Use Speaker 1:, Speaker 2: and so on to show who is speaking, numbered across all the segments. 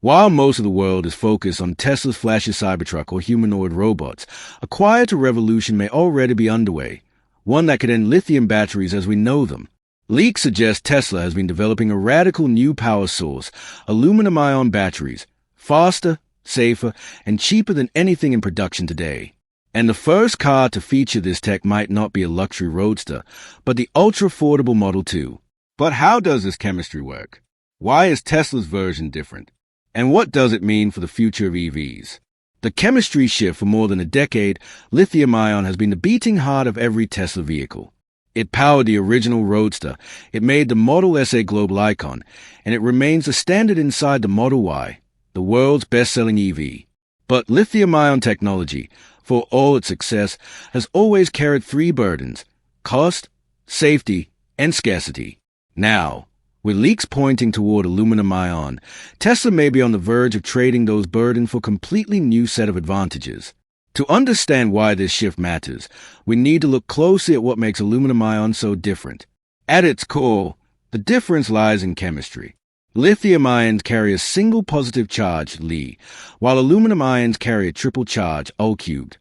Speaker 1: While most of the world is focused on Tesla's flashy Cybertruck or humanoid robots, a quieter revolution may already be underway, one that could end lithium batteries as we know them. Leaks suggest Tesla has been developing a radical new power source, aluminum-ion batteries, faster, safer, and cheaper than anything in production today. And the first car to feature this tech might not be a luxury roadster, but the ultra-affordable Model 2. But how does this chemistry work? Why is Tesla's version different? And what does it mean for the future of EVs? The chemistry shift for more than a decade, lithium-ion has been the beating heart of every Tesla vehicle. It powered the original Roadster, it made the Model S a global icon, and it remains the standard inside the Model Y, the world's best-selling EV. But lithium-ion technology, for all its success, has always carried three burdens: cost, safety, and scarcity. Now, with leaks pointing toward aluminum-ion, Tesla may be on the verge of trading those burdens for a completely new set of advantages. To understand why this shift matters, we need to look closely at what makes aluminum-ion so different. At its core, the difference lies in chemistry. Lithium ions carry a single positive charge, Li, while aluminum ions carry a triple charge, U-cubed.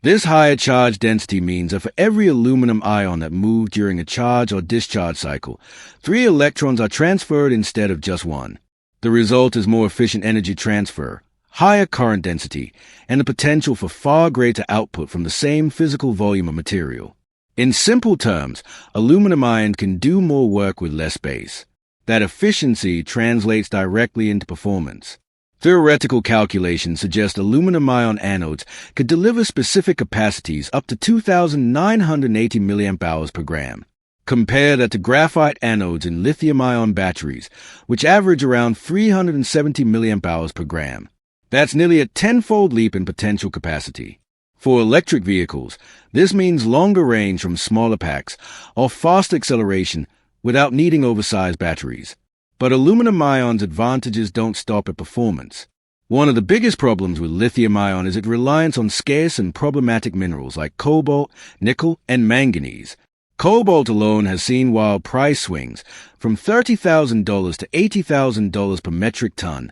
Speaker 1: This higher charge density means that for every aluminum ion that moves during a charge or discharge cycle, 3 electrons are transferred instead of just 1. The result is more efficient energy transfer, higher current density, and the potential for far greater output from the same physical volume of material. In simple terms, aluminum ions can do more work with less space. That efficiency translates directly into performance. Theoretical calculations suggest aluminum-ion anodes could deliver specific capacities up to 2,980 mAh per gram. Compare that to graphite anodes in lithium-ion batteries, which average around 370 mAh per gram. That's nearly a tenfold leap in potential capacity. For electric vehicles, this means longer range from smaller packs or faster acceleration without needing oversized batteries. But aluminum-ion's advantages don't stop at performance. One of the biggest problems with lithium-ion is its reliance on scarce and problematic minerals like cobalt, nickel, and manganese. Cobalt alone has seen wild price swings from $30,000 to $80,000 per metric ton,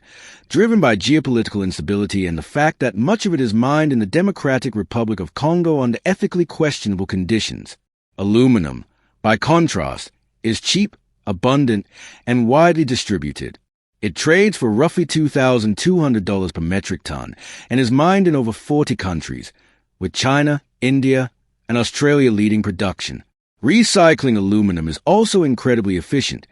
Speaker 1: driven by geopolitical instability and the fact that much of it is mined in the Democratic Republic of Congo under ethically questionable conditions. Aluminum, by contrast, is cheap, abundant, and widely distributed. It trades for roughly $2,200 per metric ton and is mined in over 40 countries, with China, India, and Australia leading production. Recycling aluminum is also incredibly efficient,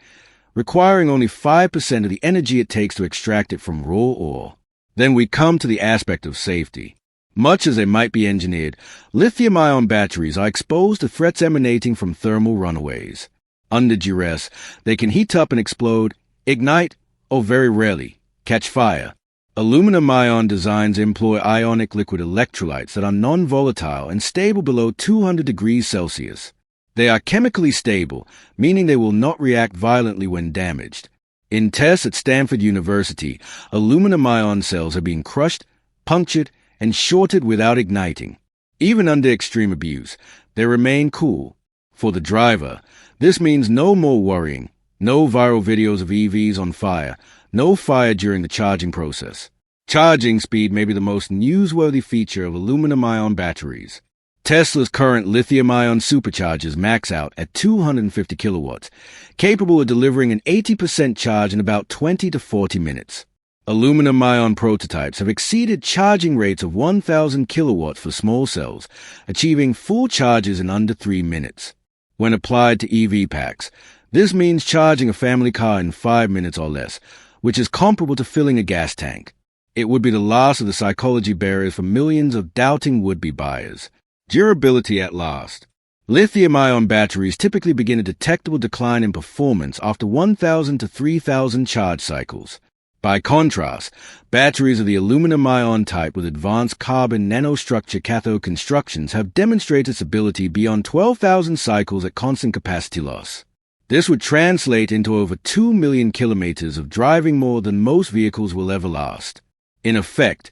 Speaker 1: requiring only 5% of the energy it takes to extract it from raw ore. Then we come to the aspect of safety. Much as they might be engineered, lithium-ion batteries are exposed to threats emanating from thermal runaways. Under duress, they can heat up and explode, ignite, or very rarely, catch fire. Aluminum-ion designs employ ionic liquid electrolytes that are non-volatile and stable below 200 degrees Celsius. They are chemically stable, meaning they will not react violently when damaged. In tests at Stanford University, aluminum-ion cells are being crushed, punctured, and shorted without igniting. Even under extreme abuse, they remain cool. For the driver, this means no more worrying, no viral videos of EVs on fire, no fire during the charging process. Charging speed may be the most newsworthy feature of aluminum-ion batteries. Tesla's current lithium-ion superchargers max out at 250 kilowatts, capable of delivering an 80% charge in about 20 to 40 minutes. Aluminum-ion prototypes have exceeded charging rates of 1,000 kilowatts for small cells, achieving full charges in under 3 minutes. When applied to EV packs, this means charging a family car in 5 minutes or less, which is comparable to filling a gas tank. It would be the last of the psychology barriers for millions of doubting would-be buyers. Durability at last. Lithium-ion batteries typically begin a detectable decline in performance after 1,000 to 3,000 charge cycles. By contrast, batteries of the aluminum-ion type with advanced carbon nanostructure cathode constructions have demonstrated stability beyond 12,000 cycles at constant capacity loss. This would translate into over 2 million kilometers of driving, more than most vehicles will ever last. In effect,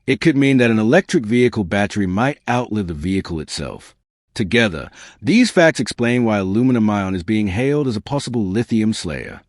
Speaker 1: it could mean that an electric vehicle battery might outlive the vehicle itself. Together, these facts explain why aluminum-ion is being hailed as a possible lithium slayer.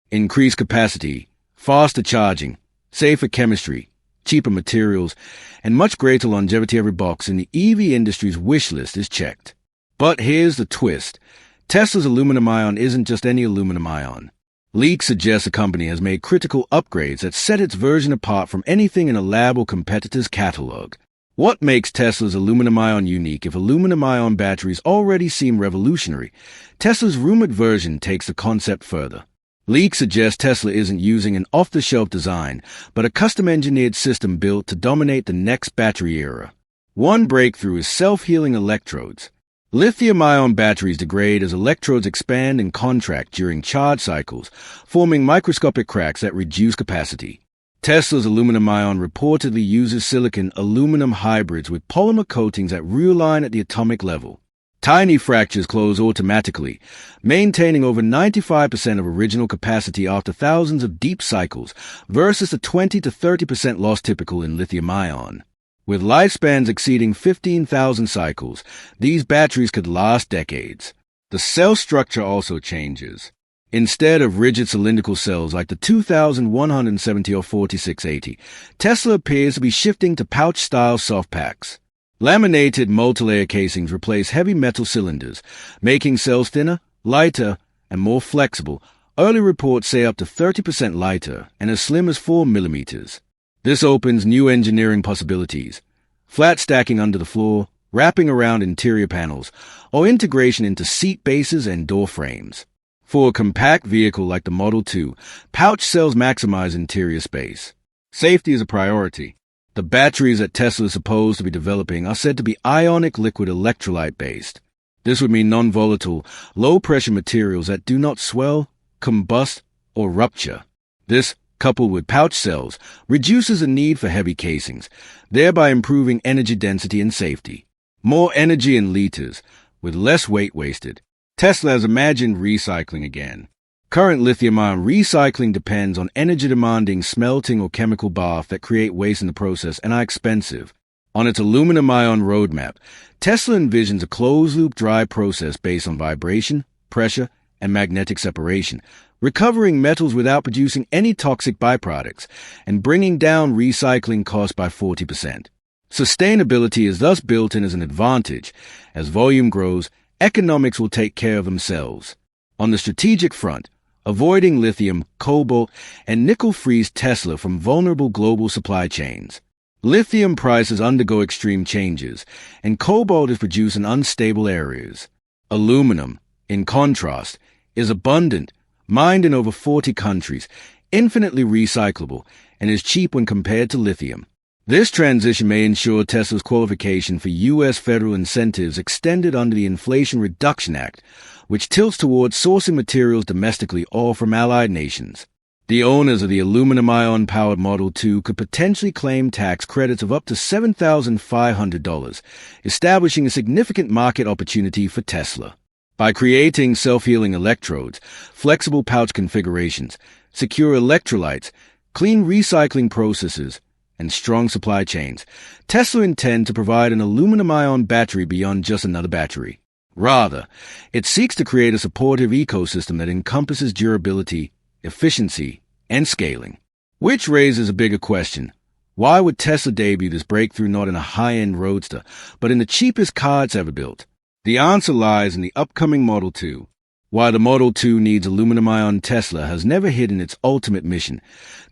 Speaker 1: Increased capacity, faster charging, safer chemistry, cheaper materials, and much greater longevity. Every box in the EV industry's wish list is checked. But here's the twist. Tesla's aluminum ion isn't just any aluminum ion. Leaks suggest the company has made critical upgrades that set its version apart from anything in a lab or competitor's catalog. What makes Tesla's aluminum ion unique? If aluminum ion batteries already seem revolutionary, Tesla's rumored version takes the concept further. Leaks suggest Tesla isn't using an off-the-shelf design, but a custom-engineered system built to dominate the next battery era. One breakthrough is self-healing electrodes. Lithium-ion batteries degrade as electrodes expand and contract during charge cycles, forming microscopic cracks that reduce capacity. Tesla's aluminum ion reportedly uses silicon-aluminum hybrids with polymer coatings that realign at the atomic level. Tiny fractures close automatically, maintaining over 95% of original capacity after thousands of deep cycles versus the 20 to 30% loss typical in lithium-ion. With lifespans exceeding 15,000 cycles, these batteries could last decades. The cell structure also changes. Instead of rigid cylindrical cells like the 2170 or 4680, Tesla appears to be shifting to pouch-style soft packs. Laminated multilayer casings replace heavy metal cylinders, making cells thinner, lighter, and more flexible. Early reports say up to 30% lighter and as slim as 4 millimeters. This opens new engineering possibilities. Flat stacking under the floor, wrapping around interior panels, or integration into seat bases and door frames. For a compact vehicle like the Model 2, pouch cells maximize interior space. Safety is a priority. The batteries that Tesla is supposed to be developing are said to be ionic liquid electrolyte-based. This would mean non-volatile, low-pressure materials that do not swell, combust, or rupture. This, coupled with pouch cells, reduces the need for heavy casings, thereby improving energy density and safety. More energy in liters, with less weight wasted. Tesla has imagined recycling again. Current lithium-ion recycling depends on energy-demanding smelting or chemical bath that create waste in the process and are expensive. On its aluminum-ion roadmap, Tesla envisions a closed-loop dry process based on vibration, pressure, and magnetic separation, recovering metals without producing any toxic byproducts, and bringing down recycling costs by 40%. Sustainability is thus built in as an advantage. As volume grows, economics will take care of themselves. On the strategic front, avoiding lithium, cobalt, and nickel frees Tesla from vulnerable global supply chains. Lithium prices undergo extreme changes, and cobalt is produced in unstable areas. Aluminum, in contrast, is abundant, mined in over 40 countries, infinitely recyclable, and is cheap when compared to lithium. This transition may ensure Tesla's qualification for U.S. federal incentives extended under the Inflation Reduction Act, which tilts towards sourcing materials domestically or from allied nations. The owners of the aluminum-ion-powered Model 2 could potentially claim tax credits of up to $7,500, establishing a significant market opportunity for Tesla. By creating self-healing electrodes, flexible pouch configurations, secure electrolytes, clean recycling processes, and strong supply chains, Tesla intends to provide an aluminum-ion battery beyond just another battery. Rather, it seeks to create a supportive ecosystem that encompasses durability, efficiency, and scaling. Which raises a bigger question. Why would Tesla debut this breakthrough not in a high-end roadster, but in the cheapest car it's ever built? The answer lies in the upcoming Model 2. While the Model 2 needs aluminum-ion, Tesla has never hidden its ultimate mission,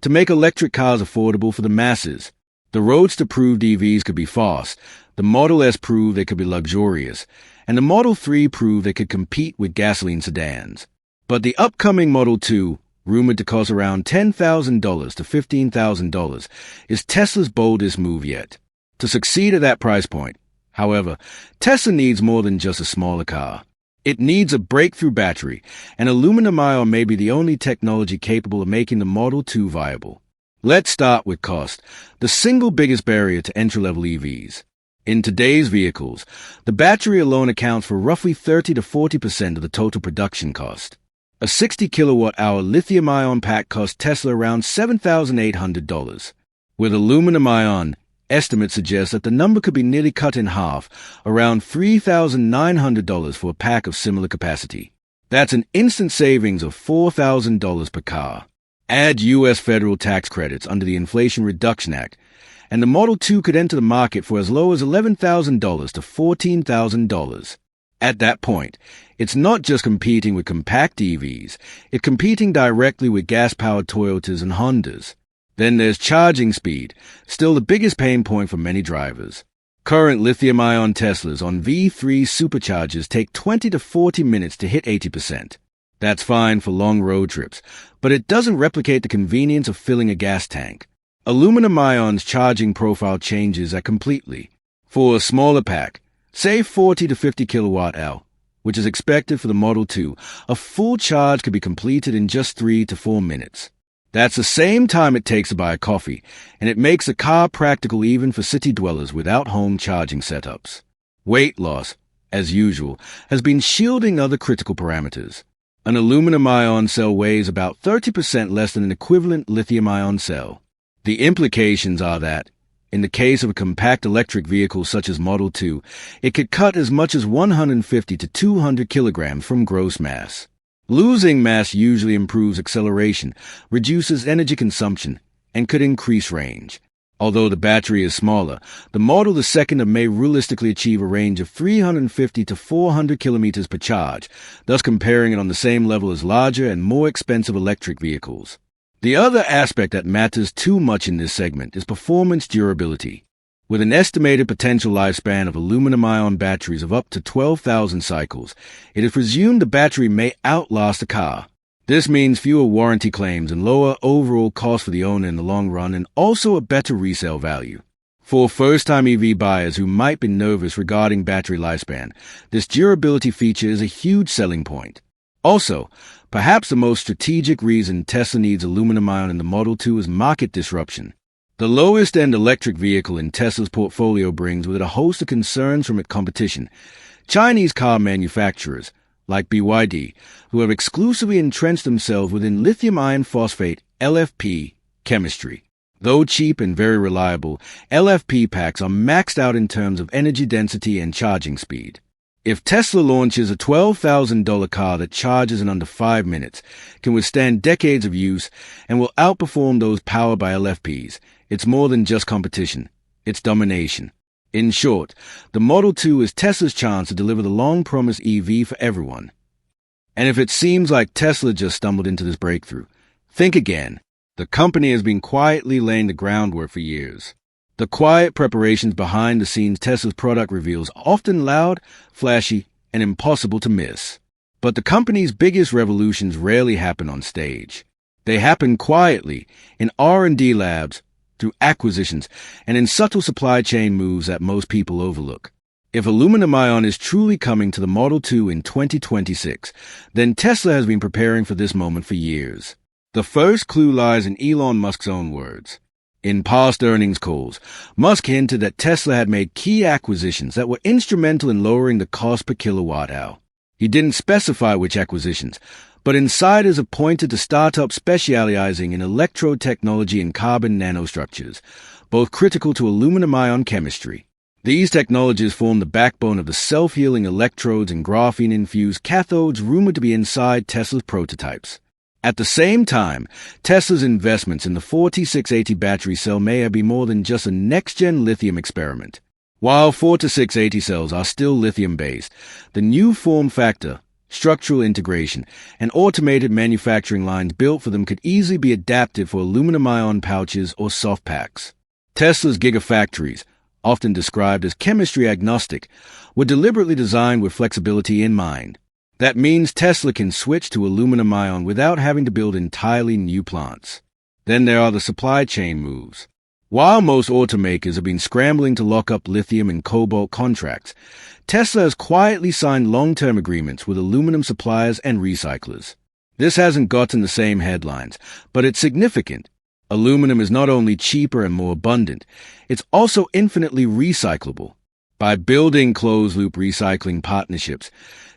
Speaker 1: to make electric cars affordable for the masses. The Roadster proved EVs could be fast, the Model S proved they could be luxurious, and the Model 3 proved they could compete with gasoline sedans. But the upcoming Model 2, rumored to cost around $10,000 to $15,000, is Tesla's boldest move yet. To succeed at that price point, however, Tesla needs more than just a smaller car. It needs a breakthrough battery, and aluminum-ion may be the only technology capable of making the Model 2 viable. Let's start with cost, the single biggest barrier to entry-level EVs. In today's vehicles, the battery alone accounts for roughly 30 to 40% of the total production cost. A 60 kilowatt-hour lithium-ion pack costs Tesla around $7,800. With aluminum-ion, estimates suggest that the number could be nearly cut in half, around $3,900 for a pack of similar capacity. That's an instant savings of $4,000 per car. Add U.S. federal tax credits under the Inflation Reduction Act, and the Model 2 could enter the market for as low as $11,000 to $14,000. At that point, it's not just competing with compact EVs, it's competing directly with gas-powered Toyotas and Hondas. Then there's charging speed, still the biggest pain point for many drivers. Current lithium-ion Teslas on V3 superchargers take 20 to 40 minutes to hit 80%. That's fine for long road trips, but it doesn't replicate the convenience of filling a gas tank. Aluminum-ion's charging profile changes that completely. For a smaller pack, say 40 to 50 kilowatt-hour, which is expected for the Model 2, a full charge could be completed in just 3 to 4 minutes. That's the same time it takes to buy a coffee, and it makes a car practical even for city dwellers without home charging setups. Weight loss, as usual, has been shielding other critical parameters. An aluminum-ion cell weighs about 30% less than an equivalent lithium-ion cell. The implications are that, in the case of a compact electric vehicle such as Model 2, it could cut as much as 150 to 200 kilograms from gross mass. Losing mass usually improves acceleration, reduces energy consumption, and could increase range. Although the battery is smaller, the Model 2 may realistically achieve a range of 350 to 400 kilometers per charge, thus comparing it on the same level as larger and more expensive electric vehicles. The other aspect that matters too much in this segment is performance durability. With an estimated potential lifespan of aluminum-ion batteries of up to 12,000 cycles, it is presumed the battery may outlast a car. This means fewer warranty claims and lower overall cost for the owner in the long run, and also a better resale value. For first-time EV buyers who might be nervous regarding battery lifespan, this durability feature is a huge selling point. Also, perhaps the most strategic reason Tesla needs aluminum-ion in the Model 2 is market disruption. The lowest-end electric vehicle in Tesla's portfolio brings with it a host of concerns from its competition. Chinese car manufacturers, like BYD, who have exclusively entrenched themselves within lithium iron phosphate LFP chemistry. Though cheap and very reliable, LFP packs are maxed out in terms of energy density and charging speed. If Tesla launches a $12,000 car that charges in under 5 minutes, can withstand decades of use, and will outperform those powered by LFPs, it's more than just competition. It's domination. In short, the Model 2 is Tesla's chance to deliver the long-promised EV for everyone. And if it seems like Tesla just stumbled into this breakthrough, think again. The company has been quietly laying the groundwork for years. The quiet preparations behind the scenes Tesla's product reveals are often loud, flashy, and impossible to miss. But the company's biggest revolutions rarely happen on stage. They happen quietly, in R&D labs, through acquisitions, and in subtle supply chain moves that most people overlook. If aluminum-ion is truly coming to the Model 2 in 2026, then Tesla has been preparing for this moment for years. The first clue lies in Elon Musk's own words. In past earnings calls, Musk hinted that Tesla had made key acquisitions that were instrumental in lowering the cost per kilowatt-hour. He didn't specify which acquisitions, but insiders have pointed to startups specializing in electrode technology and carbon nanostructures, both critical to aluminum-ion chemistry. These technologies form the backbone of the self-healing electrodes and graphene-infused cathodes rumored to be inside Tesla's prototypes. At the same time, Tesla's investments in the 4680 battery cell may be more than just a next-gen lithium experiment. While 4680 cells are still lithium-based, the new form factor, structural integration, and automated manufacturing lines built for them could easily be adapted for aluminum-ion pouches or soft packs. Tesla's gigafactories, often described as chemistry agnostic, were deliberately designed with flexibility in mind. That means Tesla can switch to aluminum-ion without having to build entirely new plants. Then there are the supply chain moves. While most automakers have been scrambling to lock up lithium and cobalt contracts, Tesla has quietly signed long-term agreements with aluminum suppliers and recyclers. This hasn't gotten the same headlines, but it's significant. Aluminum is not only cheaper and more abundant, it's also infinitely recyclable. By building closed-loop recycling partnerships,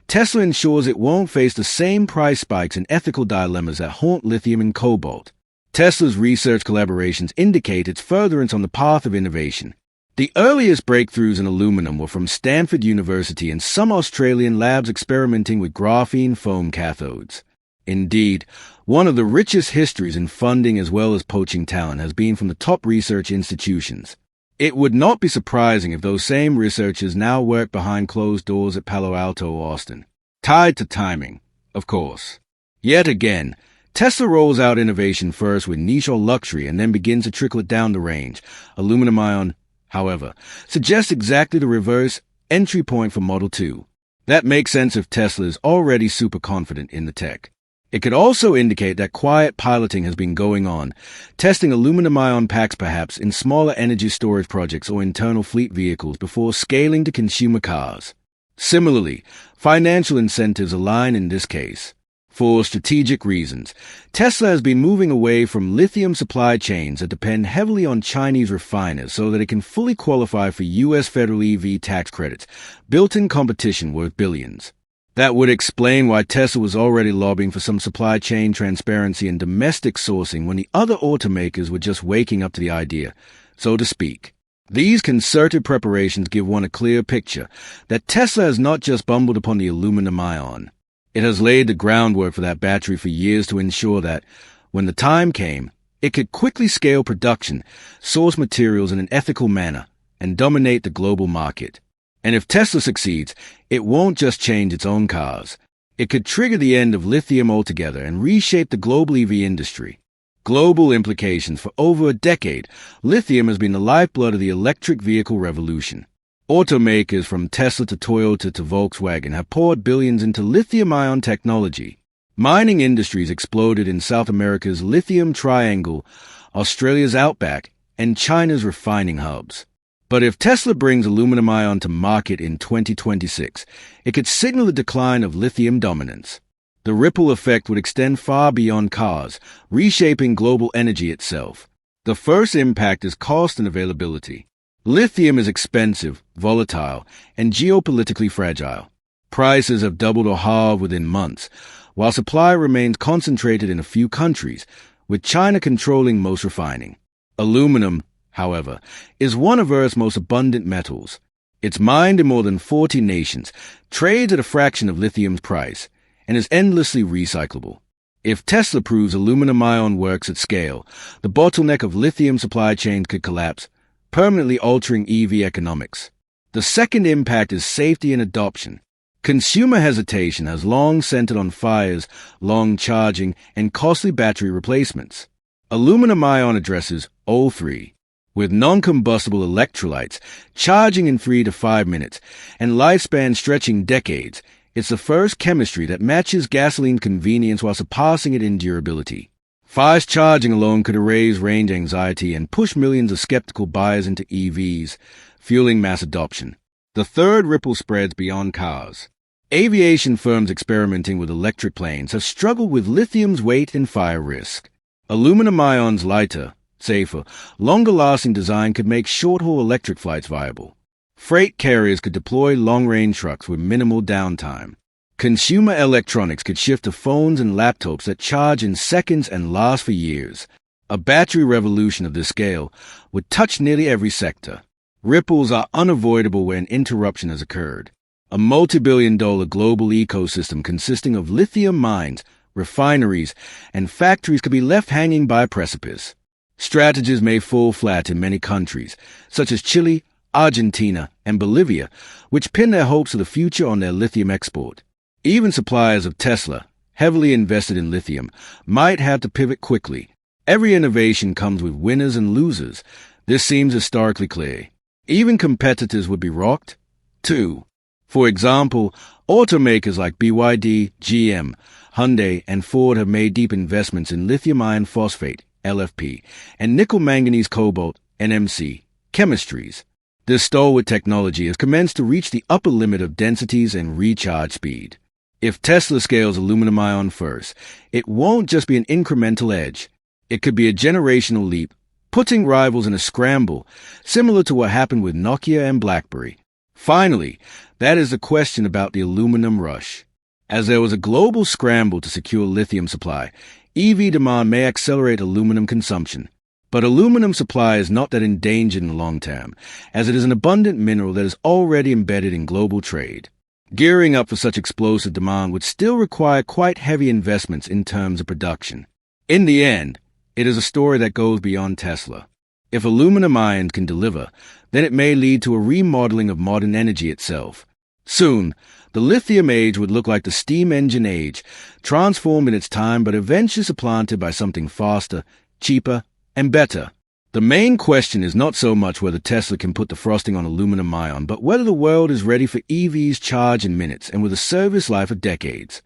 Speaker 1: Tesla ensures it won't face the same price spikes and ethical dilemmas that haunt lithium and cobalt. Tesla's research collaborations indicate its furtherance on the path of innovation. The earliest breakthroughs in aluminum were from Stanford University and some Australian labs experimenting with graphene foam cathodes. Indeed, One of the richest histories in funding as well as poaching talent has been from the top research institutions. It would not be surprising if those same researchers now work behind closed doors at Palo Alto or Austin. Tied to timing, of course. Yet again, Tesla rolls out innovation first with niche or luxury and then begins to trickle it down the range. Aluminum-ion, however, suggests exactly the reverse entry point for Model 2. That makes sense if Tesla is already super confident in the tech. It could also indicate that quiet piloting has been going on, testing aluminum-ion packs perhaps in smaller energy storage projects or internal fleet vehicles before scaling to consumer cars. Similarly, financial incentives align in this case. For strategic reasons, Tesla has been moving away from lithium supply chains that depend heavily on Chinese refiners so that it can fully qualify for U.S. federal EV tax credits, built-in competition worth billions. That would explain why Tesla was already lobbying for some supply chain transparency and domestic sourcing when the other automakers were just waking up to the idea, so to speak. These concerted preparations give one a clear picture that Tesla has not just bumbled upon the aluminum-ion. It has laid the groundwork for that battery for years to ensure that, when the time came, it could quickly scale production, source materials in an ethical manner, and dominate the global market. And if Tesla succeeds, it won't just change its own cars. It could trigger the end of lithium altogether and reshape the global EV industry. Global implications. For over a decade, lithium has been the lifeblood of the electric vehicle revolution. Automakers from Tesla to Toyota to Volkswagen have poured billions into lithium-ion technology. Mining industries exploded in South America's Lithium Triangle, Australia's Outback, and China's refining hubs. But if Tesla brings aluminum-ion to market in 2026, it could signal the decline of lithium dominance. The ripple effect would extend far beyond cars, reshaping global energy itself. The first impact is cost and availability. Lithium is expensive, volatile, and geopolitically fragile. Prices have doubled or halved within months, while supply remains concentrated in a few countries, with China controlling most refining. Aluminum, however, is one of Earth's most abundant metals. It's mined in more than 40 nations, trades at a fraction of lithium's price, and is endlessly recyclable. If Tesla proves aluminum-ion works at scale, the bottleneck of lithium supply chains could collapse, permanently altering EV economics. The second impact is safety and adoption. Consumer hesitation has long centered on fires, long charging, and costly battery replacements. Aluminum-ion addresses all three. With non-combustible electrolytes, charging in 3 to 5 minutes, and lifespan stretching decades, it's the first chemistry that matches gasoline convenience while surpassing it in durability. Fast charging alone could erase range anxiety and push millions of skeptical buyers into EVs, fueling mass adoption. The third ripple spreads beyond cars. Aviation firms experimenting with electric planes have struggled with lithium's weight and fire risk. Aluminum-ion's lighter, safer, longer-lasting design could make short-haul electric flights viable. Freight carriers could deploy long-range trucks with minimal downtime. Consumer electronics could shift to phones and laptops that charge in seconds and last for years. A battery revolution of this scale would touch nearly every sector. Ripples are unavoidable when interruption has occurred. A multi-billion-dollar global ecosystem consisting of lithium mines, refineries, and factories could be left hanging by a precipice. Strategies may fall flat in many countries, such as Chile, Argentina, and Bolivia, which pin their hopes of the future on their lithium export. Even suppliers of Tesla, heavily invested in lithium, might have to pivot quickly. Every innovation comes with winners and losers. This seems historically clear. Even competitors would be rocked, too. For example, automakers like BYD, GM, Hyundai, and Ford have made deep investments in lithium iron phosphate, LFP, and nickel manganese cobalt, NMC, chemistries. This stalwart technology has commenced to reach the upper limit of densities and recharge speed. If Tesla scales aluminum-ion first, it won't just be an incremental edge. It could be a generational leap, putting rivals in a scramble, similar to what happened with Nokia and BlackBerry. Finally, that is the question about the aluminum rush. As there was a global scramble to secure lithium supply, EV demand may accelerate aluminum consumption. But aluminum supply is not that endangered in the long term, as it is an abundant mineral that is already embedded in global trade. Gearing up for such explosive demand would still require quite heavy investments in terms of production. In the end, it is a story that goes beyond Tesla. If aluminum ion can deliver, then it may lead to a remodeling of modern energy itself. Soon, the lithium age would look like the steam engine age, transformed in its time but eventually supplanted by something faster, cheaper, and better. The main question is not so much whether Tesla can put the frosting on aluminum ion, but whether the world is ready for EVs charged in minutes and with a service life of decades.